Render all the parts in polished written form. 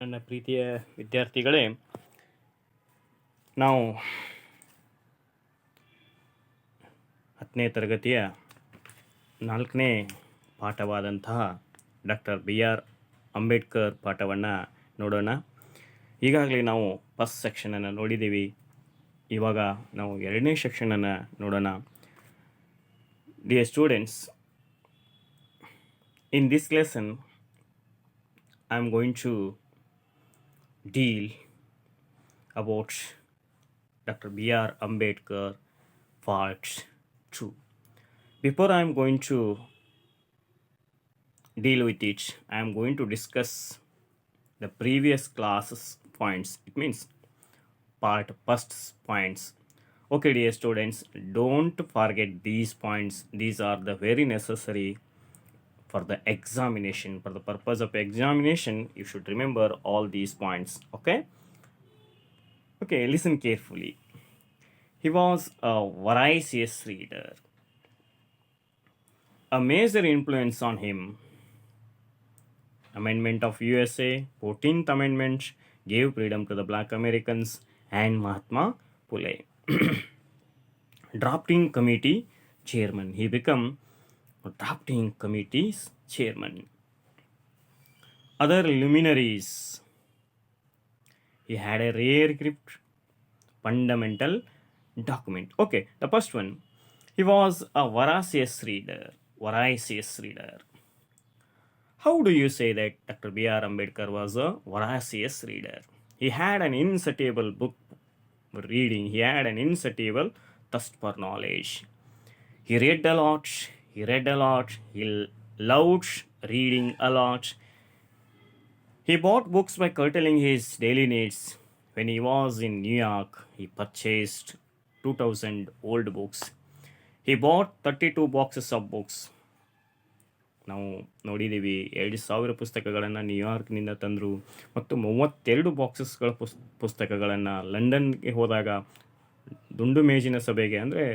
ನನ್ನ ಪ್ರೀತಿಯ ವಿದ್ಯಾರ್ಥಿಗಳೇ, ನಾವು 10ನೇ ತರಗತಿಯ 4ನೇ ಪಾಠವಾದಂತಹ ಡಾಕ್ಟರ್ BR ಅಂಬೇಡ್ಕರ್ ಪಾಠವನ್ನು ನೋಡೋಣ. ಈಗಾಗಲೇ ನಾವು ಫಸ್ಟ್ ಸೆಕ್ಷನನ್ನು ನೋಡಿದ್ದೀವಿ. ಇವಾಗ ನಾವು 2ನೇ ಸೆಕ್ಷನನ್ನು ನೋಡೋಣ. Dear students, in this lesson I am going to deal about Dr. BR Ambedkar part 2. Before I am going to deal with it, I am going to discuss the previous class's points. It means part first points. Okay, dear students, don't forget these points. These are the very necessary for the examination. For the purpose of examination, you should remember all these points. Okay, listen carefully. He was a voracious reader. A major influence on him, Amendment of USA, 14th Amendment gave freedom to the black Americans, and Mahatma Phule. Drafting committee chairman. He became drafting committee's chairman. Other luminaries. He had a rare gift, fundamental document. Okay, the first one. He was a voracious reader. Voracious reader. How do you say that Dr. BR Ambedkar was a voracious reader? He had an insatiable book reading. He had an insatiable thirst for knowledge. He read a lot. He loved reading a lot. He bought books by curtailing his daily needs. When he was in New York, he purchased 2,000 old books. He bought 32 boxes of books. ನಾವು ನೋಡಿದ್ದೀವಿ 2,000 ಪುಸ್ತಕಗಳನ್ನು ನ್ಯೂಯಾರ್ಕ್ನಿಂದ ತಂದರು ಮತ್ತು 32 ಬಾಕ್ಸಸ್ಗಳ ಪುಸ್ತಕಗಳನ್ನು ಲಂಡನ್ಗೆ ಹೋದಾಗ ದುಂಡು ಮೇಜಿನ ಸಭೆಗೆ, ಅಂದರೆ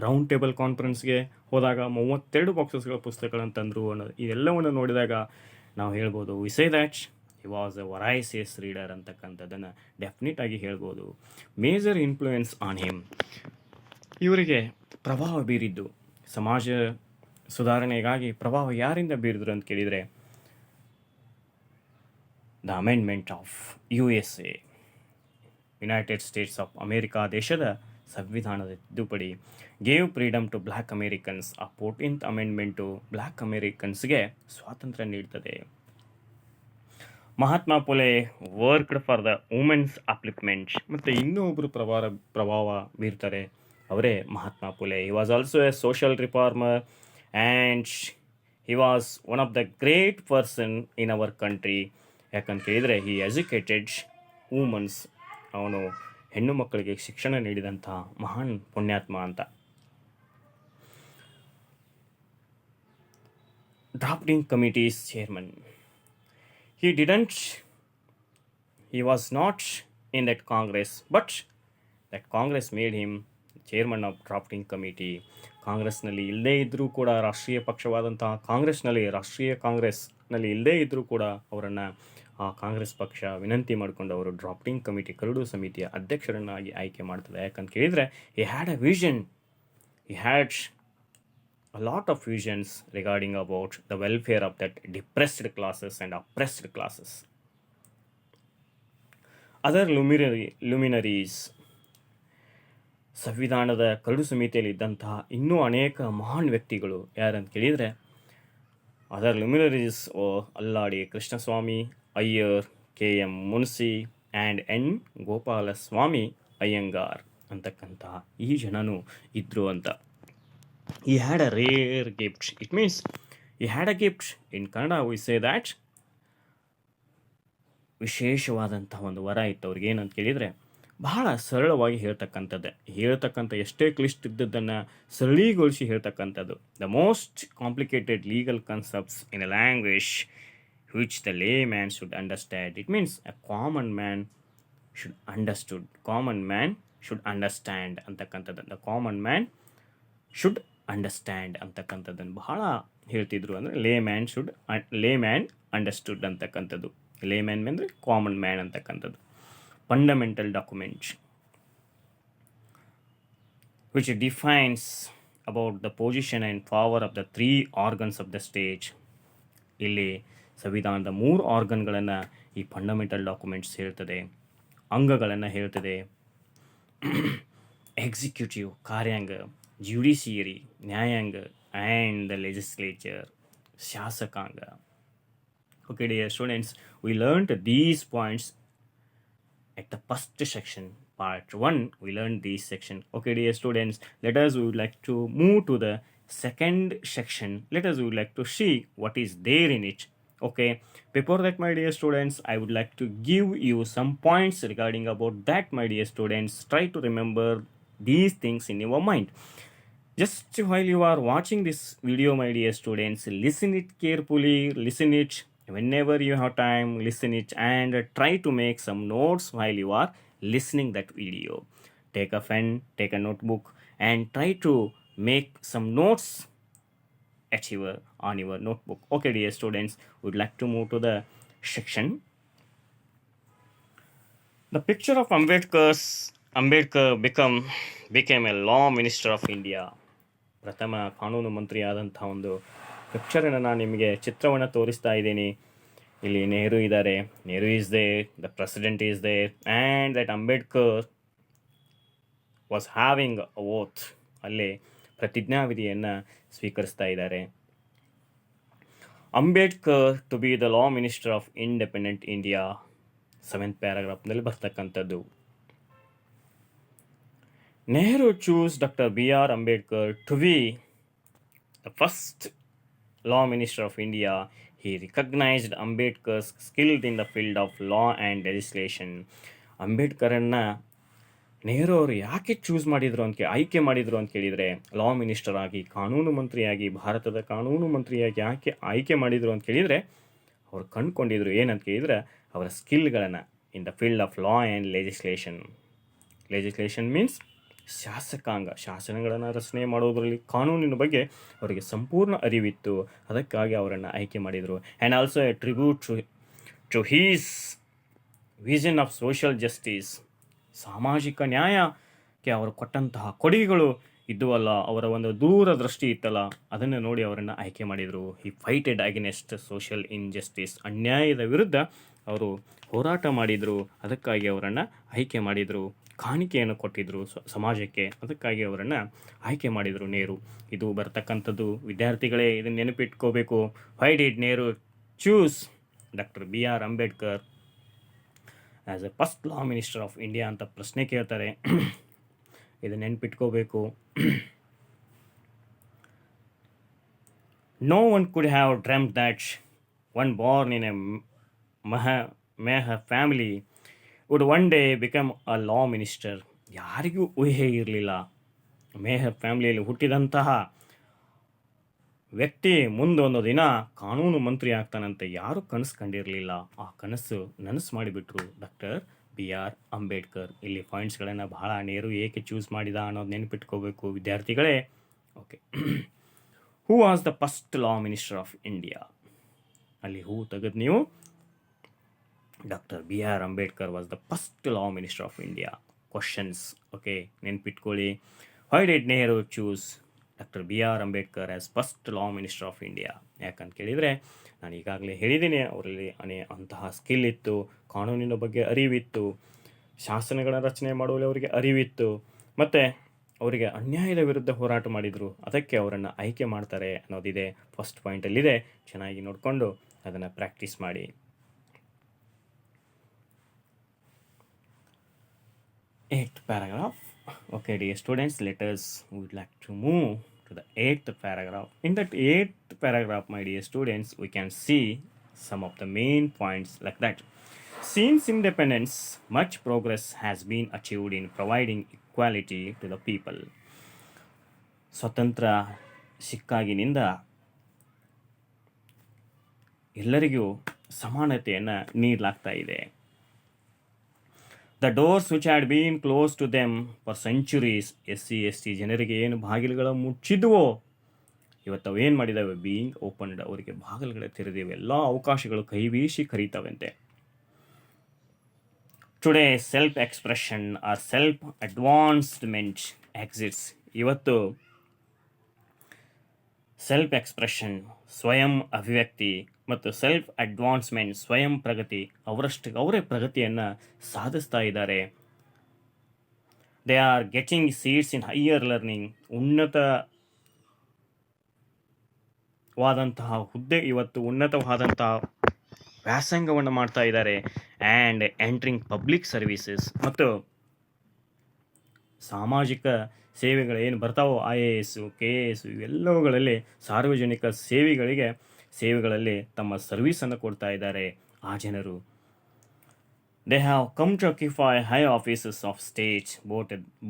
ರೌಂಡ್ ಟೇಬಲ್ ಕಾನ್ಫರೆನ್ಸ್ಗೆ ಹೋದಾಗ 32 ಬಾಕ್ಸಸ್ಗಳ ಪುಸ್ತಕಗಳನ್ನು ತಂದರು ಅನ್ನೋದು, ಇದೆಲ್ಲವನ್ನು ನೋಡಿದಾಗ ನಾವು ಹೇಳ್ಬೋದು we say that he was a voracious reader ಅಂತಕ್ಕಂಥದ್ದನ್ನು ಡೆಫಿನೆಟ್ ಆಗಿ ಹೇಳ್ಬೋದು. ಮೇಜರ್ ಇನ್ಫ್ಲೂಯೆನ್ಸ್ ಆನ್ ಹಿಮ್, ಇವರಿಗೆ ಪ್ರಭಾವ ಬೀರಿದ್ದು, ಸಮಾಜ ಸುಧಾರಣೆಗಾಗಿ ಪ್ರಭಾವ ಯಾರಿಂದ ಬೀರಿದ್ರು ಅಂತ ಕೇಳಿದರೆ, the amendment of USA, united states of America ದೇಶದ ಸಂವಿಧಾನದ ತಿದ್ದುಪಡಿ, gave freedom to black Americans. ಆ 14th ಅಮೆಂಡ್ಮೆಂಟು ಬ್ಲ್ಯಾಕ್ ಅಮೇರಿಕನ್ಸ್ಗೆ ಸ್ವಾತಂತ್ರ್ಯ ನೀಡ್ತದೆ. Mahatma Phule worked for the women's upliftment. ಮತ್ತು ಇನ್ನೊಬ್ಬರು ಪ್ರಭಾವ ಬೀರ್ತಾರೆ, ಅವರೇ Mahatma Phule. He was also a social reformer and he was one of the great person in our country. ಯಾಕಂತ ಕೇಳಿದರೆ ಹಿ ಎಜುಕೇಟೆಡ್ ವುಮನ್ಸ್, ಅವನು ಹೆಣ್ಣು ಮಕ್ಕಳಿಗೆ ಶಿಕ್ಷಣ ನೀಡಿದಂಥ ಮಹಾನ್ ಪುಣ್ಯಾತ್ಮ ಅಂತ. Drafting committees chairman. He was not in that Congress, but that Congress made him chairman of drafting committee. ಕಾಂಗ್ರೆಸ್ನಲ್ಲಿ ಇಲ್ಲದೇ ಇದ್ದರೂ ಕೂಡ, ರಾಷ್ಟ್ರೀಯ ಪಕ್ಷವಾದಂತಹ ರಾಷ್ಟ್ರೀಯ ಕಾಂಗ್ರೆಸ್ನಲ್ಲಿ ಇಲ್ಲದೇ ಇದ್ದರೂ ಕೂಡ ಅವರನ್ನು ಆ ಕಾಂಗ್ರೆಸ್ ಪಕ್ಷ ವಿನಂತಿ ಮಾಡಿಕೊಂಡು ಅವರು ಡ್ರಾಫ್ಟಿಂಗ್ ಕಮಿಟಿ, ಕರಡು ಸಮಿತಿಯ ಅಧ್ಯಕ್ಷರನ್ನಾಗಿ ಆಯ್ಕೆ ಮಾಡ್ತದೆ. ಯಾಕಂತ ಕೇಳಿದರೆ he had a vision, he had a lot of visions regarding about the welfare of that depressed classes and oppressed classes. Other luminaries, ಸಂವಿಧಾನದ ಕರಡು ಸಮಿತಿಯಲ್ಲಿ ಇದ್ದಂತಹ ಇನ್ನೂ ಅನೇಕ ಮಹಾನ್ ವ್ಯಕ್ತಿಗಳು ಯಾರಂತ ಕೇಳಿದರೆ, other luminaries Alladi Krishnaswami Iyer, KM Munshi and N Gopalaswami Ayyangar ಅಂತಕ್ಕಂತಹ ಈ ಜನನು ಇದ್ದರು ಅಂತ. He had a rare gift. It means he had a gift. In Kannada we say that ವಿಶೇಷವಾದಂತಹ ಒಂದು ವರ ಇತ್ತು ಅವ್ರಿಗೆ. ಏನಂತ ಕೇಳಿದರೆ, ಬಹಳ ಸರಳವಾಗಿ ಹೇಳ್ತಕ್ಕಂಥ ಎಷ್ಟೇ ಕ್ಲಿಷ್ಟ ಇದ್ದದ್ದನ್ನು ಸರಳೀಗೊಳಿಸಿ ಹೇಳ್ತಕ್ಕಂಥದ್ದು. The most complicated legal concepts in a language which the layman should understand. It means a common man should understand ಅಂತಕ್ಕಂಥದ್ದು. The common man should understand ಅಂತಕ್ಕಂಥದ್ದನ್ನು ಬಹಳ ಹೇಳ್ತಿದ್ರು. ಅಂದರೆ ಲೇ ಮ್ಯಾನ್ ಅಂಡರ್ಸ್ಟುಡ್ ಅಂತಕ್ಕಂಥದ್ದು. ಲೇಮ್ಯಾನ್ ಅಂದರೆ ಕಾಮನ್ ಮ್ಯಾನ್ ಅಂತಕ್ಕಂಥದ್ದು. Fundamental document which defines about the position and power of the 3 organs of the state. ಇಲ್ಲಿ ಸಂವಿಧಾನದ 3 ಆರ್ಗನ್ಗಳನ್ನು ಈ ಫಂಡಮೆಂಟಲ್ ಡಾಕ್ಯುಮೆಂಟ್ಸ್ ಹೇಳ್ತದೆ, ಅಂಗಗಳನ್ನು ಹೇಳ್ತದೆ. ಎಕ್ಸಿಕ್ಯೂಟಿವ್ ಕಾರ್ಯಾಂಗ, ಜ್ಯುಡಿಷಿಯರಿ ನ್ಯಾಯಾಂಗ, ಆ್ಯಂಡ್ ದ ಲೆಜಿಸ್ಲೇಚರ್ ಶಾಸಕಾಂಗ. Okay, dear students, we learned these points at the first section. Part 1, we learned this section. Okay, dear students, we would like to move to the second section. We would like to see what is there in it. Okay, before that, my dear students, I would like to give you some points regarding about that, my dear students. Try to remember these things in your mind. Just while you are watching this video, my dear students, listen it carefully, listen it whenever you have time, listen it and try to make some notes while you are listening that video. Take a pen, take a notebook and try to make some notes on your notebook. Okay, dear students, we would like to move to the section. The picture of Ambedkar became a law minister of India. ಪ್ರಥಮ ಕಾನೂನು ಮಂತ್ರಿ ಆದಂಥ ಒಂದು ಪಿಕ್ಚರನ್ನು ನಾನು ನಿಮಗೆ ಚಿತ್ರವನ್ನು ತೋರಿಸ್ತಾ ಇದ್ದೀನಿ. ಇಲ್ಲಿ ನೆಹರು ಇದ್ದಾರೆ, Nehru is there, the president is there, and that Ambedkar was having a oath. ಅಲ್ಲಿ ಪ್ರತಿಜ್ಞಾವಿಧಿಯನ್ನು ಸ್ವೀಕರಿಸ್ತಾ ಇದ್ದಾರೆ. Ambedkar to be the law minister of independent India 7th ಪ್ಯಾರಾಗ್ರಾಫ್ನಲ್ಲಿ ಬರ್ತಕ್ಕಂಥದ್ದು. Nehru chose Dr. B.R. Ambedkar to be the first law minister of India. He recognized Ambedkar's skill in the field of law and legislation. ಅಂಬೇಡ್ಕರನ್ನು Nehru ಅವರು ಯಾಕೆ ಆಯ್ಕೆ ಮಾಡಿದರು ಅಂತ ಕೇಳಿದರೆ, law minister ಆಗಿ, ಕಾನೂನು ಮಂತ್ರಿಯಾಗಿ, ಭಾರತದ ಕಾನೂನು ಮಂತ್ರಿಯಾಗಿ ಯಾಕೆ ಆಯ್ಕೆ ಮಾಡಿದರು ಅಂತ ಕೇಳಿದರೆ, ಅವರು ಕಂಡುಕೊಂಡಿದ್ರು ಏನಂತ ಕೇಳಿದರೆ ಅವರ ಸ್ಕಿಲ್ಗಳನ್ನು in the field of law and legislation. Legislation means ಶಾಸಕಾಂಗ, ಶಾಸನಗಳನ್ನು ರಚನೆ ಮಾಡೋದರಲ್ಲಿ ಕಾನೂನಿನ ಬಗ್ಗೆ ಅವರಿಗೆ ಸಂಪೂರ್ಣ ಅರಿವಿತ್ತು. ಅದಕ್ಕಾಗಿ ಅವರನ್ನು ಆಯ್ಕೆ ಮಾಡಿದರು. And also a tribute to his vision of social justice. ಸಾಮಾಜಿಕ ನ್ಯಾಯಕ್ಕೆ ಅವರು ಕೊಟ್ಟಂತಹ ಕೊಡುಗೆಗಳು ಇದ್ದುವಲ್ಲ, ಅವರ ಒಂದು ದೂರದೃಷ್ಟಿ ಇತ್ತಲ್ಲ, ಅದನ್ನು ನೋಡಿ ಅವರನ್ನು ಆಯ್ಕೆ ಮಾಡಿದರು. ಹಿ ಫೈಟೆಡ್ ಅಗೇನೆಸ್ಟ್ ಸೋಷಿಯಲ್ ಇನ್ಜಸ್ಟಿಸ್. ಅನ್ಯಾಯದ ವಿರುದ್ಧ ಅವರು ಹೋರಾಟ ಮಾಡಿದರು. ಅದಕ್ಕಾಗಿ ಅವರನ್ನು ಆಯ್ಕೆ ಮಾಡಿದರು. ಕಾಣಿಕೆಯನ್ನು ಕೊಟ್ಟಿದ್ದರು ಸಮಾಜಕ್ಕೆ. ಅದಕ್ಕಾಗಿ ಅವರನ್ನು ಆಯ್ಕೆ ಮಾಡಿದರು ನೆಹರು. ಇದು ಬರ್ತಕ್ಕಂಥದ್ದು ವಿದ್ಯಾರ್ಥಿಗಳೇ, ಇದನ್ನು ನೆನಪಿಟ್ಕೋಬೇಕು. Why did Nehru choose doctor B.R. Ambedkar as a first law minister of India ಅಂತ ಪ್ರಶ್ನೆ ಕೇಳ್ತಾರೆ. ಇದನ್ನು ನೆನಪಿಟ್ಕೋಬೇಕು. No one could have dreamed that one born in a Mahar family would one day become a law minister. ಯಾರಿಗೂ ಊಹೆ ಇರಲಿಲ್ಲ, ಮೇಹರ್ ಫ್ಯಾಮಿಲಿಯಲ್ಲಿ ಹುಟ್ಟಿದಂತಹ ವ್ಯಕ್ತಿ ಮುಂದೊಂದು ದಿನ ಕಾನೂನು ಮಂತ್ರಿ ಆಗ್ತಾನಂತೆ ಯಾರೂ ಕನಸು ಕಂಡಿರಲಿಲ್ಲ. ಆ ಕನಸು ನನಸು ಮಾಡಿಬಿಟ್ರು ಡಾಕ್ಟರ್ B.R. ಅಂಬೇಡ್ಕರ್. ಇಲ್ಲಿ ಪಾಯಿಂಟ್ಸ್ಗಳನ್ನು ಬಹಳ ನೆಹರು ಏಕೆ ಚೂಸ್ ಮಾಡಿದ ಅನ್ನೋದು ನೆನಪಿಟ್ಕೋಬೇಕು ವಿದ್ಯಾರ್ಥಿಗಳೇ. Okay, who was the first law minister of India? ಅಲ್ಲಿ ಹೂ ತೆಗೆದು ನೀವು Dr. B.R. Ambedkar was the first law minister of India. Questions, okay, ನೆನ್ಪಿಟ್ಕೊಳ್ಳಿ. Why did Nehru choose Dr. B.R. Ambedkar as first law minister of India? ಯಾಕಂತ ಕೇಳಿದರೆ, ನಾನು ಈಗಾಗಲೇ ಹೇಳಿದ್ದೀನಿ, ಅವರಲ್ಲಿ ಅಂತಹ ಸ್ಕಿಲ್ ಇತ್ತು, ಕಾನೂನಿನ ಬಗ್ಗೆ ಅರಿವಿತ್ತು, ಶಾಸನಗಳ ರಚನೆ ಮಾಡುವಲ್ಲಿ ಅವರಿಗೆ ಅರಿವಿತ್ತು, ಮತ್ತು ಅವರಿಗೆ ಅನ್ಯಾಯದ ವಿರುದ್ಧ ಹೋರಾಟ ಮಾಡಿದರು. ಅದಕ್ಕೆ ಅವರನ್ನು ಆಯ್ಕೆ ಮಾಡ್ತಾರೆ ಅನ್ನೋದಿದೆ, ಫಸ್ಟ್ ಪಾಯಿಂಟಲ್ಲಿದೆ. ಚೆನ್ನಾಗಿ ನೋಡಿಕೊಂಡು ಅದನ್ನು ಪ್ರಾಕ್ಟೀಸ್ ಮಾಡಿ. 8th paragraph. Okay, dear students, we would like to move to the 8th paragraph. In that 8th paragraph, my dear students, we can see some of the main points like that. Since independence, much progress has been achieved in providing equality to the people. ಸ್ವತಂತ್ರ ಸಿಕ್ಕಾಗಿನಿಂದ ಎಲ್ಲರಿಗೂ ಸಮಾನತೆಯನ್ನು ನೀಡಲಾಗ್ತಾ ಇದೆ. The doors which had been closed to them for centuries, SC ST ಜನರಿಗೆ ಏನು ಬಾಗಿಲುಗಳು ಮುಚ್ಚಿದ್ವೋ ಇವತ್ತು ಅವೇನು ಮಾಡಿದ್ದಾವೆ, being opened, ಅವರಿಗೆ ಬಾಗಿಲುಗಳು ತೆರೆದಿವೆ, ಎಲ್ಲ ಅವಕಾಶಗಳು ಕೈಬೀಸಿ ಕರೀತಾವಂತೆ. Today self expression or self advancement exits. ಇವತ್ತು ಸೆಲ್ಫ್ ಎಕ್ಸ್ಪ್ರೆಷನ್, ಸ್ವಯಂ ಅಭಿವ್ಯಕ್ತಿ ಮತ್ತು ಸೆಲ್ಫ್ ಅಡ್ವಾನ್ಸ್ಮೆಂಟ್, ಸ್ವಯಂ ಪ್ರಗತಿ, ಅವರಷ್ಟು ಅವರೇ ಪ್ರಗತಿಯನ್ನು ಸಾಧಿಸ್ತಾ ಇದ್ದಾರೆ. They are getting seats in higher learning. ಉನ್ನತವಾದಂತಹ ಹುದ್ದೆ, ಇವತ್ತು ಉನ್ನತವಾದಂತಹ ವ್ಯಾಸಂಗವನ್ನು ಮಾಡ್ತಾ ಇದ್ದಾರೆ. ಆ್ಯಂಡ್ ಎಂಟ್ರಿಂಗ್ ಪಬ್ಲಿಕ್ ಸರ್ವೀಸಸ್, ಮತ್ತು ಸಾಮಾಜಿಕ ಸೇವೆಗಳು ಏನು ಬರ್ತಾವೋ, IAS, KAS ಇವೆಲ್ಲವುಗಳಲ್ಲಿ ಸಾರ್ವಜನಿಕ ಸೇವೆಗಳಲ್ಲಿ ತಮ್ಮ ಸರ್ವೀಸನ್ನು ಕೊಡ್ತಾ ಇದ್ದಾರೆ ಆ ಜನರು. They have come to occupy high offices of state,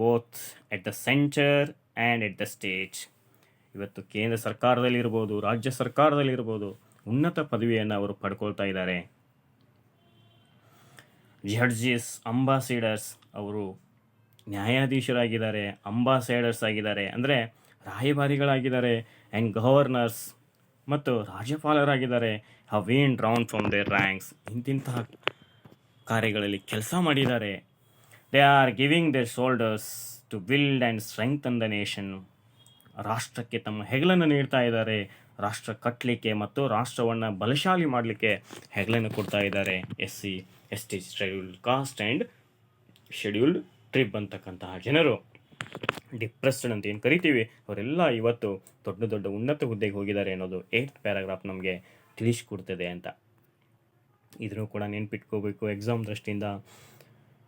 both at the centre and at the state. ಇವತ್ತು ಕೇಂದ್ರ ಸರ್ಕಾರದಲ್ಲಿರ್ಬೋದು, ರಾಜ್ಯ ಸರ್ಕಾರದಲ್ಲಿರ್ಬೋದು, ಉನ್ನತ ಪದವಿಯನ್ನು ಅವರು ಪಡ್ಕೊಳ್ತಾ ಇದ್ದಾರೆ. ಜಡ್ಜಸ್, ಅಂಬಾಸಿಡರ್ಸ್, ಅವರು ನ್ಯಾಯಾಧೀಶರಾಗಿದ್ದಾರೆ, ಅಂಬಾಸೆಡರ್ಸ್ ಆಗಿದ್ದಾರೆ, ಅಂದರೆ ರಾಯಭಾರಿಗಳಾಗಿದ್ದಾರೆ. ಆ್ಯಂಡ್ ಗವರ್ನರ್ಸ್, ಮತ್ತು ರಾಜ್ಯಪಾಲರಾಗಿದ್ದಾರೆ. Have been drawn from their ranks. ಇಂತಿಂತಹ ಕಾರ್ಯಗಳಲ್ಲಿ ಕೆಲಸ ಮಾಡಿದ್ದಾರೆ. They are giving their shoulders to build and strengthen the nation. ರಾಷ್ಟ್ರಕ್ಕೆ ತಮ್ಮ ಹೆಗಲನ್ನು ನೀಡ್ತಾ ಇದ್ದಾರೆ. ರಾಷ್ಟ್ರ ಕಟ್ಟಲಿಕ್ಕೆ ಮತ್ತು ರಾಷ್ಟ್ರವನ್ನು ಬಲಶಾಲಿ ಮಾಡಲಿಕ್ಕೆ ಹೆಗಲನ್ನು ಕೊಡ್ತಾ ಇದ್ದಾರೆ. SC, ST, scheduled caste and scheduled tribe ಅಂತಕ್ಕಂತಹ ಜನರು, ಡಿಪ್ರೆಸ್ಡ್ ಅಂತ ಏನು ಕರಿತೀವಿ, ಅವರೆಲ್ಲ ಇವತ್ತು ದೊಡ್ಡ ದೊಡ್ಡ ಉನ್ನತ ಹುದ್ದೆಗೆ ಹೋಗಿದ್ದಾರೆ ಅನ್ನೋದು 8th ಪ್ಯಾರಾಗ್ರಾಫ್ ನಮಗೆ ತಿಳಿಸ್ಕೊಡ್ತದೆ ಅಂತ. ಇದನ್ನು ಕೂಡ ನೆನ್ಪಿಟ್ಕೋಬೇಕು ಎಕ್ಸಾಮ್ ದೃಷ್ಟಿಯಿಂದ.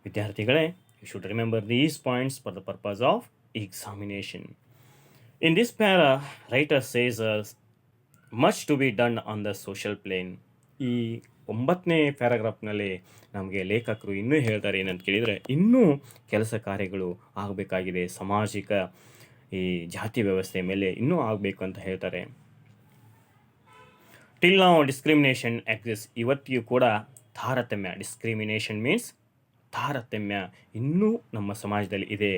ವಿದ್ಯಾರ್ಥಿಗಳೇ, you should remember these points for the purpose of examination. In this para writer says much to be done on the social plane. ಈ 9ನೇ ಪ್ಯಾರಾಗ್ರಾಫ್ನಲ್ಲಿ ನಮಗೆ ಲೇಖಕರು ಇನ್ನೂ ಹೇಳ್ತಾರೆ ಏನಂತ ಕೇಳಿದರೆ, ಇನ್ನೂ ಕೆಲಸ ಕಾರ್ಯಗಳು ಆಗಬೇಕಾಗಿದೆ, ಸಾಮಾಜಿಕ ಈ ಜಾತಿ ವ್ಯವಸ್ಥೆ ಮೇಲೆ ಇನ್ನೂ ಆಗಬೇಕು ಅಂತ ಹೇಳ್ತಾರೆ. Till now discrimination exist. ಇವತ್ತಿಗೂ ಕೂಡ ತಾರತಮ್ಯ, ಡಿಸ್ಕ್ರಿಮಿನೇಷನ್ ಮೀನ್ಸ್ ತಾರತಮ್ಯ, ಇನ್ನೂ ನಮ್ಮ ಸಮಾಜದಲ್ಲಿ ಇದೆ.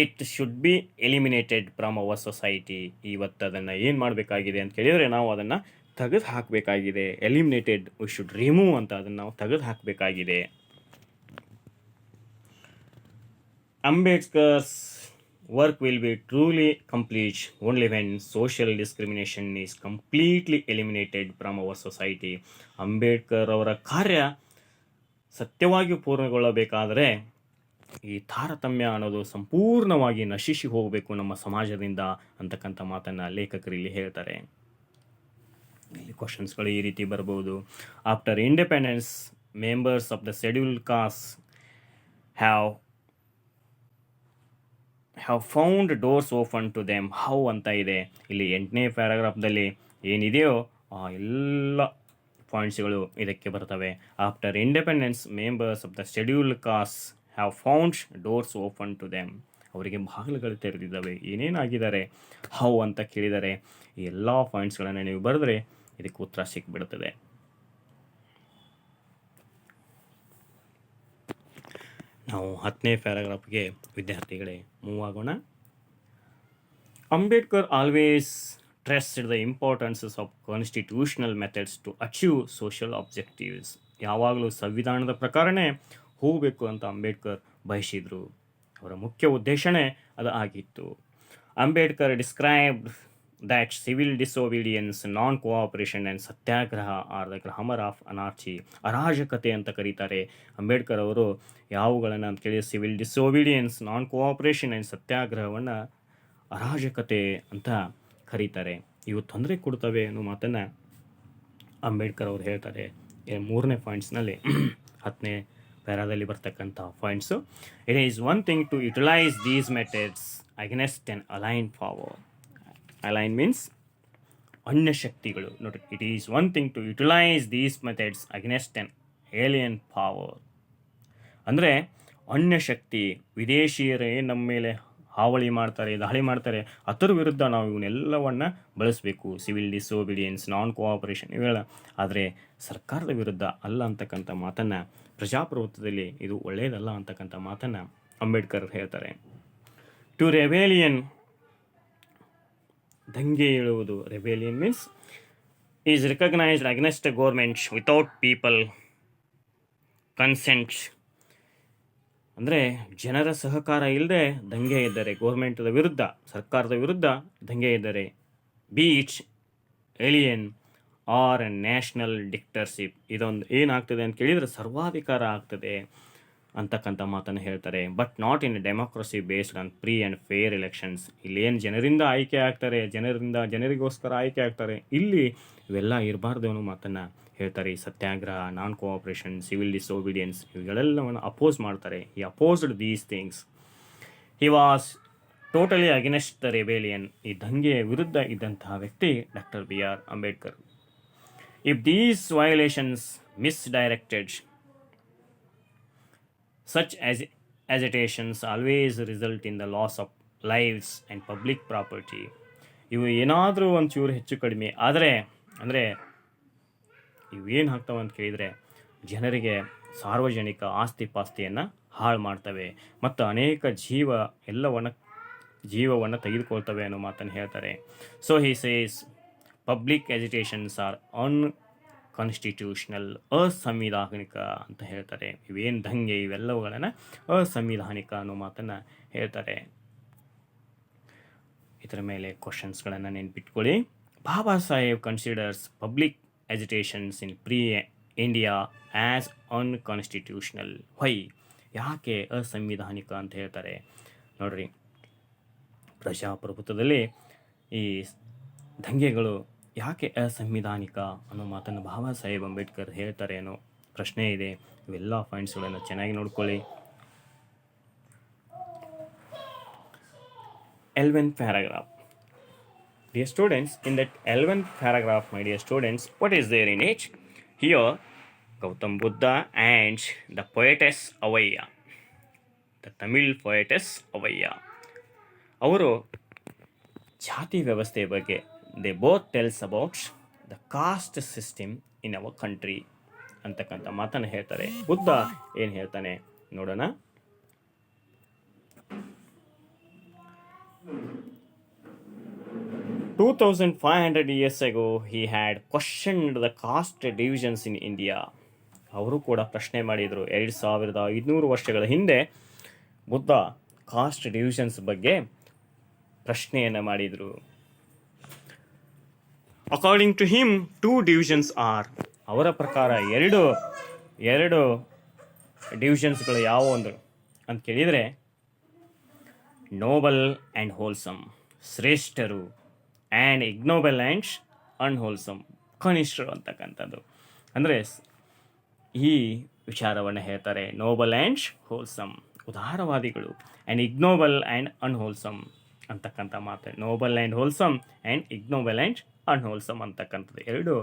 It should be eliminated from our society. ಇವತ್ತು ಅದನ್ನು ಏನು ಮಾಡಬೇಕಾಗಿದೆ ಅಂತ ಕೇಳಿದರೆ, ನಾವು ಅದನ್ನು ತೆಗೆದು ಹಾಕಬೇಕಾಗಿದೆ. ಎಲಿಮಿನೇಟೆಡ್, ವಿ ಶುಡ್ ರಿಮೂವ್ ಅಂತ ಅದನ್ನು ನಾವು ತೆಗೆದು ಹಾಕಬೇಕಾಗಿದೆ. Ambedkar's work will be truly complete only when social discrimination is completely eliminated from our society. Ambedkar ಅವರ ಕಾರ್ಯ ಸತ್ಯವಾಗಿ ಪೂರ್ಣಗೊಳ್ಳಬೇಕಾದರೆ ಈ ತಾರತಮ್ಯ ಅನ್ನೋದು ಸಂಪೂರ್ಣವಾಗಿ ನಶಿಸಿ ಹೋಗಬೇಕು ನಮ್ಮ ಸಮಾಜದಿಂದ ಅಂತಕ್ಕಂಥ ಮಾತನ್ನು ಲೇಖಕರು ಇಲ್ಲಿ ಹೇಳ್ತಾರೆ. ಇಲ್ಲಿ ಕ್ವಶನ್ಸ್ಗಳು ಈ ರೀತಿ ಬರ್ಬೋದು. After independence, members of the scheduled caste have found doors open to them. How ಅಂತ ಇದೆ ಇಲ್ಲಿ 8ನೇ ಪ್ಯಾರಾಗ್ರಾಫ್ದಲ್ಲಿ ಏನಿದೆಯೋ ಆ ಎಲ್ಲ ಪಾಯಿಂಟ್ಸ್ಗಳು ಇದಕ್ಕೆ ಬರ್ತವೆ. After independence, members of the scheduled caste have found doors open to them. ಅವರಿಗೆ ಬಾಗಿಲುಗಳು ತೆರೆದಿದ್ದಾವೆ. ಏನೇನಾಗಿದ್ದಾರೆ, ಹೌ ಅಂತ ಕೇಳಿದರೆ ಈ ಎಲ್ಲ ಪಾಯಿಂಟ್ಸ್ಗಳನ್ನು ನೀವು ಬರೆದ್ರೆ ಇದಕ್ಕೆ ಉತ್ತರ ಸಿಕ್ಬಿಡುತ್ತದೆ. ನಾವು 10ನೇ ಪ್ಯಾರಾಗ್ರಾಫ್ಗೆ ವಿದ್ಯಾರ್ಥಿಗಳೇ ಮೂವ್ ಆಗೋಣ. Ambedkar always stressed the importances of constitutional methods to achieve social objectives. ಯಾವಾಗಲೂ ಸಂವಿಧಾನದ ಪ್ರಕಾರನೇ ಹೋಗಬೇಕು ಅಂತ ಅಂಬೇಡ್ಕರ್ ಬಯಸಿದರು. ಅವರ ಮುಖ್ಯ ಉದ್ದೇಶನೇ ಅದು ಆಗಿತ್ತು. Ambedkar described that civil disobedience, non-cooperation and satyagraha are the grammar of anarchy. ಅರಾಜಕತೆ ಅಂತ ಕರೀತಾರೆ. ಅಂಬೇಡ್ಕರ್ ಅವರು ಯಾವುಗಳನ್ನು ಅಂತ ಕೇಳಿ civil disobedience, non cooperation and ಸತ್ಯಾಗ್ರಹವನ್ನು ಅರಾಜಕತೆ ಅಂತ ಕರೀತಾರೆ. ಇವು ತೊಂದರೆ ಕೊಡ್ತವೆ ಅನ್ನೋ ಮಾತನ್ನು ಅಂಬೇಡ್ಕರ್ ಅವರು ಹೇಳ್ತಾರೆ 3ನೇ ಪಾಯಿಂಟ್ಸ್ನಲ್ಲಿ. 10ನೇ ಪ್ಯಾರಾದಲ್ಲಿ ಬರ್ತಕ್ಕಂಥ points. It is one thing to utilise these methods against an alien power. Alien means ಅನ್ಯ ಶಕ್ತಿಗಳು. ನೋಡಿ, it is one thing to utilise these methods against an alien power. ಅಂದರೆ ಅನ್ಯ ಶಕ್ತಿ, ವಿದೇಶಿಯರೇ ನಮ್ಮ ಮೇಲೆ ಹಾವಳಿ ಮಾಡ್ತಾರೆ, ದಾಳಿ ಮಾಡ್ತಾರೆ, ಅದರ ವಿರುದ್ಧ ನಾವು ಇವನ್ನೆಲ್ಲವನ್ನು ಬಳಸಬೇಕು. ಸಿವಿಲ್ ಡಿಸೋಬಿಡಿಯನ್ಸ್, ನಾನ್ ಕೋಆಪರೇಷನ್ ಇವೆಲ್ಲ. ಆದರೆ ಸರ್ಕಾರದ ವಿರುದ್ಧ ಅಲ್ಲ ಅಂತಕ್ಕಂಥ ಮಾತನ್ನು, ಪ್ರಜಾಪ್ರಭುತ್ವದಲ್ಲಿ ಇದು ಒಳ್ಳೆಯದಲ್ಲ ಅಂತಕ್ಕಂಥ ಮಾತನ್ನು ಅಂಬೇಡ್ಕರ್ ಹೇಳ್ತಾರೆ. ಟು ರೆಬೇಲಿಯನ್ ದಂಗೆ ಏಳುವುದು. Rebellion means is recognised against government without people consent. ಅಂದರೆ ಜನರ ಸಹಕಾರ ಇಲ್ಲದೆ ದಂಗೆ ಇದ್ದರೆ, ಗೋರ್ಮೆಂಟದ ವಿರುದ್ಧ, ಸರ್ಕಾರದ ವಿರುದ್ಧ ದಂಗೆ ಇದ್ದರೆ, ಬೀಚ್ ಏಲಿಯನ್ ಆರ್ ನ್ಯಾಷನಲ್ ಡಿಕ್ಟರ್ಶಿಪ್, ಇದೊಂದು ಏನಾಗ್ತದೆ ಅಂತ ಕೇಳಿದರೆ ಸರ್ವಾಧಿಕಾರ ಆಗ್ತದೆ ಅಂತಕ್ಕಂಥ ಮಾತನ್ನು ಹೇಳ್ತಾರೆ. But not in democracy based on free and fair elections. ಇಲ್ಲೇನು ಜನರಿಂದ ಆಯ್ಕೆ ಆಗ್ತಾರೆ, ಜನರಿಗೋಸ್ಕರ ಆಯ್ಕೆ ಆಗ್ತಾರೆ, ಇಲ್ಲಿ ಇವೆಲ್ಲ ಇರಬಾರ್ದು ಅನ್ನೋ ಮಾತನ್ನು ಹೇಳ್ತಾರೆ. ಈ satyagraha, non cooperation, civil disobedience ಇವುಗಳೆಲ್ಲವನ್ನು ಅಪೋಸ್ ಮಾಡ್ತಾರೆ. He opposed these things. He was totally against the rebellion. ಈ ದಂಗೆಯ ವಿರುದ್ಧ ಇದ್ದಂತಹ ವ್ಯಕ್ತಿ doctor B.R. Ambedkar. If these violations misdirected, such as agitations always result in the loss of lives and public property. ಇವು ಏನಾದರೂ ಒಂಚೂರು ಹೆಚ್ಚು ಕಡಿಮೆ ಆದರೆ, ಅಂದರೆ ಇವೇನು ಆಗ್ತವೆ ಅಂತ ಕೇಳಿದರೆ ಜನರಿಗೆ ಸಾರ್ವಜನಿಕ ಆಸ್ತಿ ಪಾಸ್ತಿಯನ್ನು ಹಾಳು ಮಾಡ್ತವೆ ಮತ್ತು ಅನೇಕ ಜೀವವನ್ನು ತೆಗೆದುಕೊಳ್ತವೆ ಅನ್ನೋ ಮಾತನ್ನು ಹೇಳ್ತಾರೆ. So he says public agitations are unconstitutional, ಅಸಂವಿಧಾನಿಕ ಅಂತ ಹೇಳ್ತಾರೆ. ಇವೇನು ದಂಗೆ ಇವೆಲ್ಲವುಗಳನ್ನು ಅಸಂವಿಧಾನಿಕ ಅನ್ನೋ ಮಾತನ್ನು ಹೇಳ್ತಾರೆ. ಇದರ ಮೇಲೆ ಕ್ವಶನ್ಸ್ಗಳನ್ನು ನೆನ್ಪಿಟ್ಕೊಳ್ಳಿ. Baba Saheb considers public agitations in pre India as unconstitutional. Why, ಯಾಕೆ ಅಸಂವಿಧಾನಿಕ ಅಂತ ಹೇಳ್ತಾರೆ ನೋಡ್ರಿ. ಪ್ರಜಾಪ್ರಭುತ್ವದಲ್ಲಿ ಈ ದಂಗೆಗಳು ಯಾಕೆ ಅಸಂವಿಧಾನಿಕ ಅನ್ನೋ ಮಾತನ್ನು ಬಾಬಾ ಸಾಹೇಬ್ ಅಂಬೇಡ್ಕರ್ ಹೇಳ್ತಾರೆ ಅನ್ನೋ ಪ್ರಶ್ನೆ ಇದೆ. ಇವೆಲ್ಲ ಪಾಯಿಂಟ್ಸ್ಗಳನ್ನು ಚೆನ್ನಾಗಿ ನೋಡ್ಕೊಳ್ಳಿ. 11th paragraph. Dear students, in that 11th paragraph, my dear students, what is there in it? Here, Gautam Buddha and the poetess Avaiya, the Tamil poetess Avaiya, ಅವರು ಜಾತಿ ವ್ಯವಸ್ಥೆ ಬಗ್ಗೆ they both tells about the caste system in our country ಅಂತಕ್ಕಂಥ ಮಾತನ್ನು ಹೇಳ್ತಾರೆ. ಬುದ್ಧ ಏನು ಹೇಳ್ತಾನೆ ನೋಡೋಣ. 2500 years ago, he had questioned the caste divisions in India. ಅವರು ಕೂಡ ಪ್ರಶ್ನೆ ಮಾಡಿದರು. 2500 ವರ್ಷಗಳ ಹಿಂದೆ ಬುದ್ಧ ಕಾಸ್ಟ್ ಡಿವಿಷನ್ಸ್ ಬಗ್ಗೆ ಪ್ರಶ್ನೆಯನ್ನು ಮಾಡಿದರು. According to him 2 divisions are, ಅವರ ಪ್ರಕಾರ ಎರಡು ಡಿವಿಷನ್ಸ್ಗಳು ಯಾವುವು ಅಂತ ಕೇಳಿದರೆ, ನೋಬಲ್ ಆ್ಯಂಡ್ ಹೋಲ್ಸಮ್, ಶ್ರೇಷ್ಠರು, ಆ್ಯಂಡ್ ಇಗ್ನೋಬಲ್ ಆ್ಯಂಡ್ ಅನ್ಹೋಲ್ಸಮ್, ಕನಿಷ್ಠರು ಅಂತಕ್ಕಂಥದ್ದು. ಅಂದರೆ ಈ ವಿಚಾರವನ್ನು ಹೇಳ್ತಾರೆ. ನೋಬಲ್ ಆ್ಯಂಡ್ ಹೋಲ್ಸಮ್, ಉದಾರವಾದಿಗಳು, ಆ್ಯಂಡ್ ಇಗ್ನೋಬಲ್ ಆ್ಯಂಡ್ ಅನ್ಹೋಲ್ಸಮ್ ಅಂತಕ್ಕಂಥ ಮಾತು. Noble and wholesome and ignoble and unwholesome ಅಂತಕ್ಕಂಥದ್ದು 2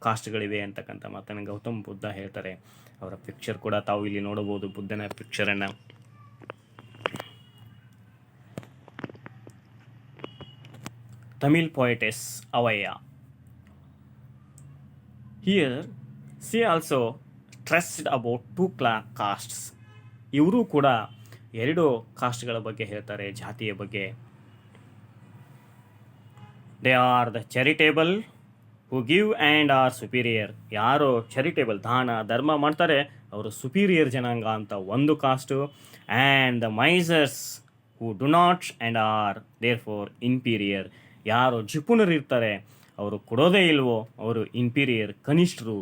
ಕಾಸ್ಟ್ಗಳಿವೆ ಅಂತಕ್ಕಂಥ ಮಾತನ್ನು ಗೌತಮ್ ಬುದ್ಧ ಹೇಳ್ತಾರೆ. ಅವರ ಪಿಕ್ಚರ್ ಕೂಡ ತಾವು ಇಲ್ಲಿ ನೋಡಬಹುದು, ಬುದ್ಧನ ಪಿಕ್ಚರನ್ನು. Tamil poetess Avaiya. Here, she also stressed about 2 castes. ಇವರು ಕೂಡ 2 ಕಾಸ್ಟ್ಗಳ ಬಗ್ಗೆ ಹೇಳ್ತಾರೆ, ಜಾತಿಯ ಬಗ್ಗೆ. They are the charitable who give and are superior. ಯಾರು ಚಾರಿಟೇಬಲ್, ದಾನ ಧರ್ಮ ಮಾಡ್ತಾರೆ ಅವರು ಸುಪೀರಿಯರ್ ಜನಾಂಗ ಅಂತ ಒಂದು caste. And the misers who do not and are therefore inferior. ಯಾರು ಜಿಪುಣರಿರ್ತಾರೆ ಅವರು ಕೊಡೋದೇ ಇಲ್ವೋ ಅವರು ಇನ್ಪೀರಿಯರ್, ಕನಿಷ್ಠರು,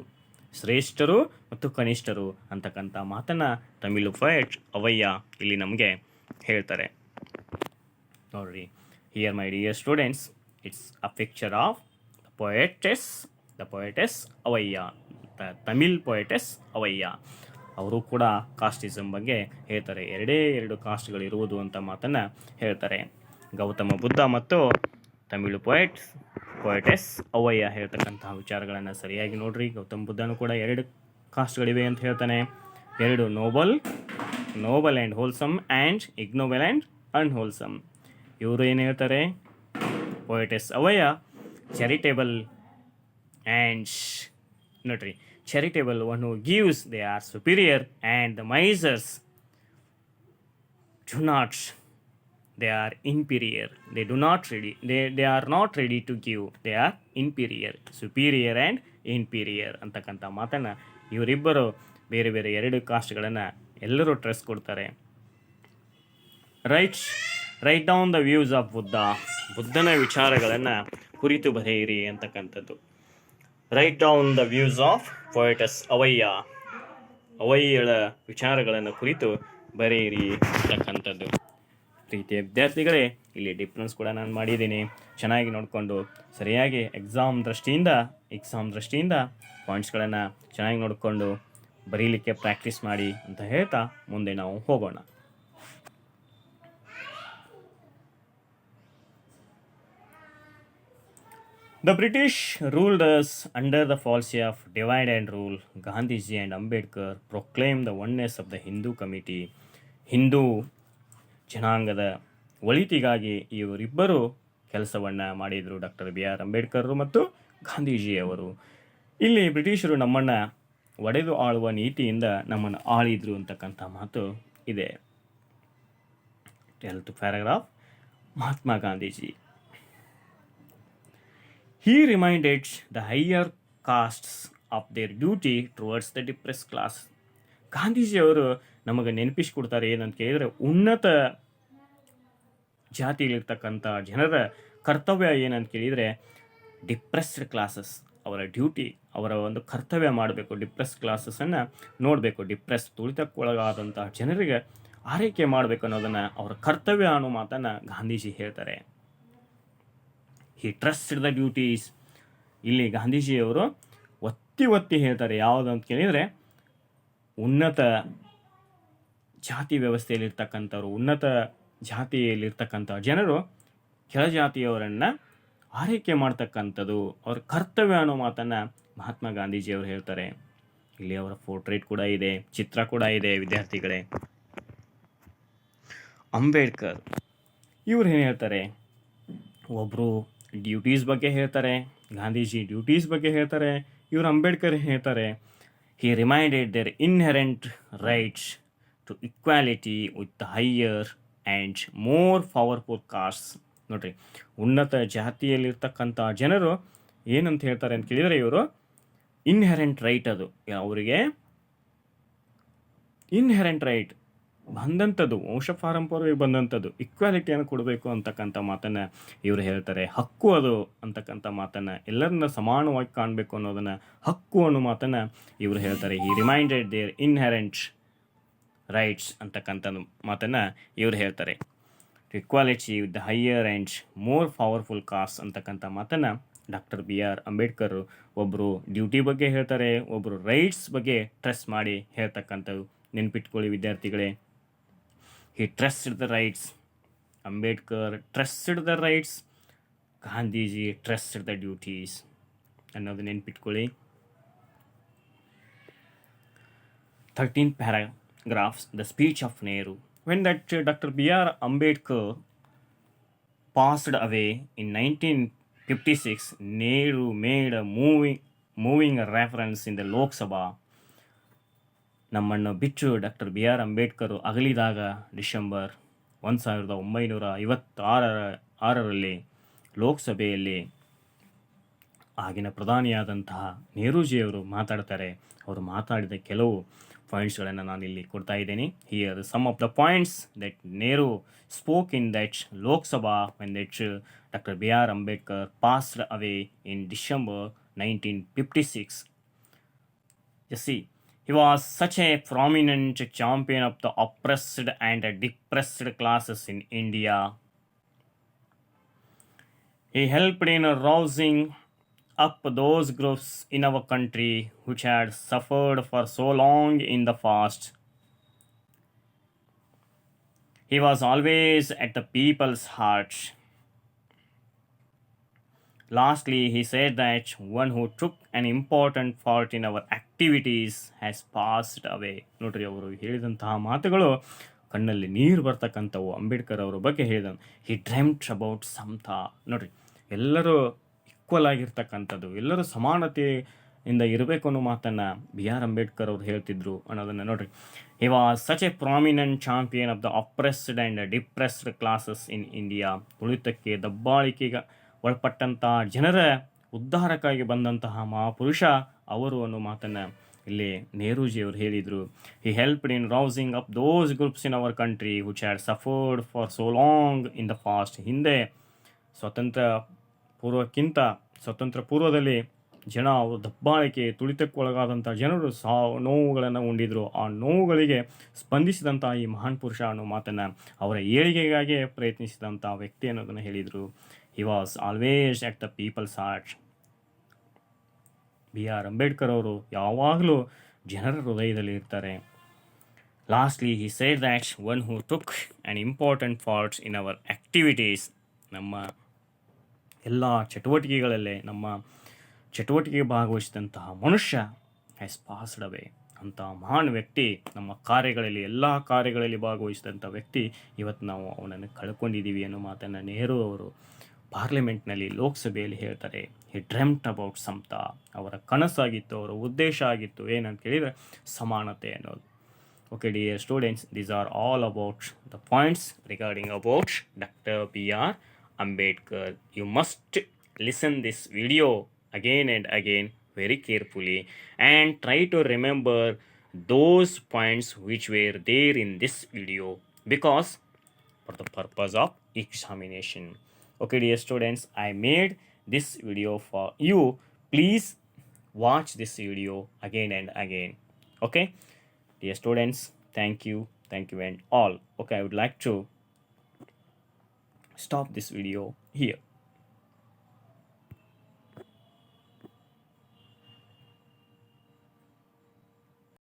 ಶ್ರೇಷ್ಠರು ಮತ್ತು ಕನಿಷ್ಠರು ಅಂತಕ್ಕಂಥ ಮಾತನ್ನು ತಮಿಳು ಪೊಯೆಟ್ ಅವಯ್ಯ ಇಲ್ಲಿ ನಮಗೆ ಹೇಳ್ತಾರೆ ನೋಡ್ರಿ. Here my dear students, it's a picture of the poetess Avvaiyar, the Tamil poetess Avvaiyar. ಅವರು ಕೂಡ ಕಾಸ್ಟಿಸಮ್ ಬಗ್ಗೆ ಹೇಳ್ತಾರೆ. 2 ಕಾಸ್ಟ್ಗಳಿರುವುದು ಅಂತ ಮಾತನ್ನು ಹೇಳ್ತಾರೆ. ಗೌತಮ ಬುದ್ಧ ಮತ್ತು ತಮಿಳು ಪೊಯೆಟೆಸ್ ಅವಯ್ಯ ಹೇಳ್ತಕ್ಕಂತಹ ವಿಚಾರಗಳನ್ನು ಸರಿಯಾಗಿ ನೋಡ್ರಿ. ಗೌತಮ್ ಬುದ್ಧನೂ ಕೂಡ 2 ಕಾಸ್ಟ್ಗಳಿವೆ ಅಂತ ಹೇಳ್ತಾನೆ. 2 noble and wholesome and ignoble and unwholesome. ಇವರು ಏನು ಹೇಳ್ತಾರೆ? ಪೊಯೆಟೆಸ್ ಅವಯ್ಯ ಚಾರಿಟೇಬಲ್ ಆ್ಯಂಡ್ ನೋಡ್ರಿ, charitable one who gives they are superior and the misers do not they are inferior. They do not ready. They are not ready to give. They are inferior. Superior and inferior ಅಂತಕ್ಕಂಥ ಮಾತನ್ನು ಇವರಿಬ್ಬರು ಬೇರೆ ಬೇರೆ ಎರಡು ಕಾಸ್ಟ್ಗಳನ್ನು ಎಲ್ಲರೂ stress ಕೊಡ್ತಾರೆ. Write down the views of ಬುದ್ಧನ ವಿಚಾರಗಳನ್ನು ಕುರಿತು ಬರೆಯಿರಿ ಅಂತಕ್ಕಂಥದ್ದು. Write down the views of poetess ಅವೈಯಳ ವಿಚಾರಗಳನ್ನು ಕುರಿತು ಬರೆಯಿರಿ ಅಂತಕ್ಕಂಥದ್ದು. ಪ್ರೀತಿಯ ವಿದ್ಯಾರ್ಥಿಗಳೇ, ಇಲ್ಲಿ ಡಿಫ್ರೆನ್ಸ್ ಕೂಡ ನಾನು ಮಾಡಿದ್ದೀನಿ. ಚೆನ್ನಾಗಿ ನೋಡಿಕೊಂಡು ಸರಿಯಾಗಿ ಎಕ್ಸಾಮ್ ದೃಷ್ಟಿಯಿಂದ ಪಾಯಿಂಟ್ಸ್ಗಳನ್ನು ಚೆನ್ನಾಗಿ ನೋಡಿಕೊಂಡು ಬರೀಲಿಕ್ಕೆ ಪ್ರಾಕ್ಟೀಸ್ ಮಾಡಿ ಅಂತ ಹೇಳ್ತಾ ಮುಂದೆ ನಾವು ಹೋಗೋಣ. The British ruled us under the policy of divide and rule. Gandhiji and Ambedkar proclaimed the oneness of the Hindu committee. Hindu ಜನಾಂಗದ ಒಳಿತಿಗಾಗಿ ಇವರಿಬ್ಬರು ಕೆಲಸವನ್ನು ಮಾಡಿದರು, ಡಾಕ್ಟರ್ BR ಅಂಬೇಡ್ಕರ್ ಮತ್ತು ಗಾಂಧೀಜಿಯವರು. ಇಲ್ಲಿ ಬ್ರಿಟಿಷರು ನಮ್ಮನ್ನು ಒಡೆದು ಆಳುವ ನೀತಿಯಿಂದ ನಮ್ಮನ್ನು ಆಳಿದ್ರು ಅಂತಕ್ಕಂಥ ಮಾತು ಇದೆ. 12th paragraph, Mahatma Gandhiji. He reminded the higher castes of their duty towards the depressed class. ಗಾಂಧೀಜಿಯವರು ನಮಗೆ ನೆನಪಿಸ್ಕೊಡ್ತಾರೆ ಏನಂತ ಕೇಳಿದರೆ, ಉನ್ನತ ಜಾತಿಯಲ್ಲಿರ್ತಕ್ಕಂಥ ಜನರ ಕರ್ತವ್ಯ ಏನಂತ ಕೇಳಿದರೆ ಡಿಪ್ರೆಸ್ಡ್ ಕ್ಲಾಸಸ್ ಅವರ ಡ್ಯೂಟಿ, ಅವರ ಒಂದು ಕರ್ತವ್ಯ ಮಾಡಬೇಕು. ಡಿಪ್ರೆಸ್ ಕ್ಲಾಸಸ್ಸನ್ನು ನೋಡಬೇಕು. ತುಳಿತಕ್ಕೊಳಗಾದಂಥ ಜನರಿಗೆ ಆರೈಕೆ ಮಾಡಬೇಕು ಅನ್ನೋದನ್ನು ಅವರ ಕರ್ತವ್ಯ ಅನ್ನೋ ಮಾತನ್ನು ಗಾಂಧೀಜಿ ಹೇಳ್ತಾರೆ. ಹಿ ಟ್ರಸ್ಟೆಡ್ ದ ಡ್ಯೂಟೀಸ್. ಇಲ್ಲಿ ಗಾಂಧೀಜಿಯವರು ಒತ್ತಿ ಹೇಳ್ತಾರೆ ಯಾವುದಂತ ಕೇಳಿದರೆ, ಉನ್ನತ ಜಾತಿ ವ್ಯವಸ್ಥೆಯಲ್ಲಿರ್ತಕ್ಕಂಥವ್ರು, ಉನ್ನತ ಜಾತಿಯಲ್ಲಿರ್ತಕ್ಕಂಥ ಜನರು ಕೆಳಜಾತಿಯವರನ್ನು ಆರೈಕೆ ಮಾಡ್ತಕ್ಕಂಥದ್ದು ಅವ್ರ ಕರ್ತವ್ಯ ಅನ್ನೋ ಮಾತನ್ನು ಮಹಾತ್ಮ ಗಾಂಧೀಜಿಯವರು ಹೇಳ್ತಾರೆ. ಇಲ್ಲಿ ಅವರ ಪೋರ್ಟ್ರೇಟ್ ಕೂಡ ಇದೆ, ಚಿತ್ರ ಕೂಡ ಇದೆ ವಿದ್ಯಾರ್ಥಿಗಳೇ. ಅಂಬೇಡ್ಕರ್ ಇವ್ರು ಏನು ಹೇಳ್ತಾರೆ, ಒಬ್ಬರು ಡ್ಯೂಟೀಸ್ ಬಗ್ಗೆ ಹೇಳ್ತಾರೆ, ಗಾಂಧೀಜಿ ಡ್ಯೂಟೀಸ್ ಬಗ್ಗೆ ಹೇಳ್ತಾರೆ, ಇವರು ಅಂಬೇಡ್ಕರ್ ಹೇಳ್ತಾರೆ. He reminded their inherent rights to equality with the higher and more powerful castes. ನೋಡ್ರಿ, ಉನ್ನತ ಜಾತಿಯಲ್ಲಿರ್ತಕ್ಕಂಥ ಜನರು ಏನಂತ ಹೇಳ್ತಾರೆ ಅಂತ ಕೇಳಿದರೆ, ಇವರು ಇನ್ಹೆರೆಂಟ್ ರೈಟ್, ಅದು ಅವರಿಗೆ ಇನ್ಹೆರೆಂಟ್ ರೈಟ್ ಬಂದಂಥದ್ದು, ವಂಶಪಾರಂಪರ್ಯವಾಗಿ ಬಂದಂಥದ್ದು, ಇಕ್ವಾಲಿಟಿಯನ್ನು ಕೊಡಬೇಕು ಅಂತಕ್ಕಂಥ ಮಾತನ್ನು ಇವರು ಹೇಳ್ತಾರೆ. ಹಕ್ಕು ಅದು ಅಂತಕ್ಕಂಥ ಮಾತನ್ನು, ಎಲ್ಲರನ್ನ ಸಮಾನವಾಗಿ ಕಾಣಬೇಕು ಅನ್ನೋದನ್ನು, ಹಕ್ಕು ಅನ್ನೋ ಮಾತನ್ನು ಇವರು ಹೇಳ್ತಾರೆ. ಈ ರಿಮೈಂಡೆಡ್ ದೇರ್ ಇನ್ಹೆರೆಂಟ್ ರೈಟ್ಸ್ ಅಂತಕ್ಕಂಥ ಮಾತನ್ನು ಇವರು ಹೇಳ್ತಾರೆ. Equality with the higher and more powerful cost ಅಂತಕ್ಕಂಥ ಮಾತನ್ನು ಡಾಕ್ಟರ್ BR ಅಂಬೇಡ್ಕರ್ ಒಬ್ಬರು ಡ್ಯೂಟಿ ಬಗ್ಗೆ ಹೇಳ್ತಾರೆ, ಒಬ್ಬರು ರೈಟ್ಸ್ ಬಗ್ಗೆ ಟ್ರೆಸ್ ಮಾಡಿ ಹೇಳ್ತಕ್ಕಂಥದ್ದು. ನೆನ್ಪಿಟ್ಕೊಳ್ಳಿ ವಿದ್ಯಾರ್ಥಿಗಳೇ. He trusted the rights. Ambedkar trusted the rights. Gandhiji trusted the duties. ಅನ್ನೋದು ನೆನ್ಪಿಟ್ಕೊಳ್ಳಿ. 13th paragraph, the speech of Nehru. When that Dr. BR Ambedkar passed away in 1956, Nehru made a moving reference in the Lok Sabha. ನಮ್ಮನ್ನು ಬಿಟ್ಟು doctor BR Ambedkar ಅಗಲಿದಾಗ December 1956ರಲ್ಲಿ ಲೋಕಸಭೆಯಲ್ಲಿ ಆಗಿನ ಪ್ರಧಾನಿಯಾದಂತಹ ನೆಹರೂಜಿಯವರು ಮಾತಾಡ್ತಾರೆ. ಅವರು ಮಾತಾಡಿದ ಕೆಲವು ಪಾಯಿಂಟ್ಸ್ಗಳನ್ನು ನಾನು ಇಲ್ಲಿ ಕೊಡ್ತಾ ಇದ್ದೀನಿ. Here some of the points that Nehru spoke in that Lok Sabha when that doctor BR Ambedkar passed away in December 1956. You see, he was such a prominent champion of the oppressed and depressed classes in India. He helped in rousing up those groups in our country which had suffered for so long in the past. He was always at the people's heart. Lastly, he said that one who took an important part in our activities has passed away. ನೋಡ್ರಿ, ಅವರು ಹೇಳಿದಂತಹ ಮಾತುಗಳು ಕಣ್ಣಲ್ಲಿ ನೀರು ಬರ್ತಕ್ಕಂಥವು. ಅಂಬೇಡ್ಕರ್ ಅವರ ಬಗ್ಗೆ ಹೇಳಿದ, ಹಿ dreamed about ಸಮತಾ. ನೋಡ್ರಿ, ಎಲ್ಲರೂ ಈಕ್ವಲ್ ಆಗಿರ್ತಕ್ಕಂಥದ್ದು, ಎಲ್ಲರೂ ಸಮಾನತೆ ಇಂದ ಇರಬೇಕು ಅನ್ನೋ ಮಾತನ್ನು ಬಿ ಆರ್ ಅಂಬೇಡ್ಕರ್ ಅವರು ಹೇಳ್ತಿದ್ರು ಅನ್ನೋದನ್ನು ನೋಡ್ರಿ. He was such A prominent champion of the oppressed and depressed classes in India. ತುಳಿತಕ್ಕೆ ದಬ್ಬಾಳಿಕೆಗೆ ಒಳಪಟ್ಟಂಥ ಜನರ ಉದ್ಧಾರಕ್ಕಾಗಿ ಬಂದಂತಹ ಮಹಾಪುರುಷ ಅವರು ಅನ್ನೋ ಮಾತನ್ನು ಇಲ್ಲಿ ನೆಹರೂಜಿಯವರು ಹೇಳಿದರು. He helped in rousing up those groups in our country which had suffered for so long in the past. ಹಿಂದೆ ಸ್ವತಂತ್ರ ಪೂರ್ವದಲ್ಲಿ ಜನ ಅವರು ದಬ್ಬಾಳಿಕೆ ತುಳಿತಕ್ಕೊಳಗಾದಂಥ ಜನರು ನೋವುಗಳನ್ನು ಉಂಡಿದ್ರು. ಆ ನೋವುಗಳಿಗೆ ಸ್ಪಂದಿಸಿದಂಥ ಈ ಮಹಾನ್ ಪುರುಷ ಅನ್ನೋ ಮಾತನ್ನು ಅವರ ಏಳಿಗೆಗಾಗಿ ಪ್ರಯತ್ನಿಸಿದಂಥ ವ್ಯಕ್ತಿ ಅನ್ನೋದನ್ನು ಹೇಳಿದರು. He was always at the people's heart. B R Ambedkar ಅವರು ಯಾವಾಗಲೂ ಜನರ ಹೃದಯದಲ್ಲಿ ಇರ್ತಾರೆ. Lastly he said that one who took an important parts in our activities. ನಮ್ಮ ಎಲ್ಲ ಚಟುವಟಿಕೆಗೆ ಭಾಗವಹಿಸಿದಂತಹ ಮನುಷ್ಯ ಹ್ಯಾಸ್ ಪಾಸ್ಡ್ ಅವೇ. ಅಂಥ ಮಹಾನ್ ವ್ಯಕ್ತಿ ನಮ್ಮ ಎಲ್ಲ ಕಾರ್ಯಗಳಲ್ಲಿ ಭಾಗವಹಿಸಿದಂಥ ವ್ಯಕ್ತಿ ಇವತ್ತು ನಾವು ಅವನನ್ನು ಕಳ್ಕೊಂಡಿದ್ದೀವಿ ಅನ್ನೋ ಮಾತನ್ನು ನೆಹರು ಅವರು ಪಾರ್ಲಿಮೆಂಟ್ನಲ್ಲಿ ಲೋಕಸಭೆಯಲ್ಲಿ ಹೇಳ್ತಾರೆ. ಹಿ ಡ್ರೆಮ್ಟ್ ಅಬೌಟ್ ಸಮತಾ. ಅವರ ಕನಸಾಗಿತ್ತು, ಅವರ ಉದ್ದೇಶ ಆಗಿತ್ತು ಏನಂತ ಕೇಳಿದರೆ ಸಮಾನತೆ ಅನ್ನೋದು. Okay dear students, these are all about the points regarding about doctor B R Ambedkar. You must listen this video again and again very carefully and try to remember those points which were there in this video because for the purpose of examination. Okay dear students, I made this video for you. Please watch this video again and again. Okay dear students, thank you and all. Okay, I would like to stop this video here.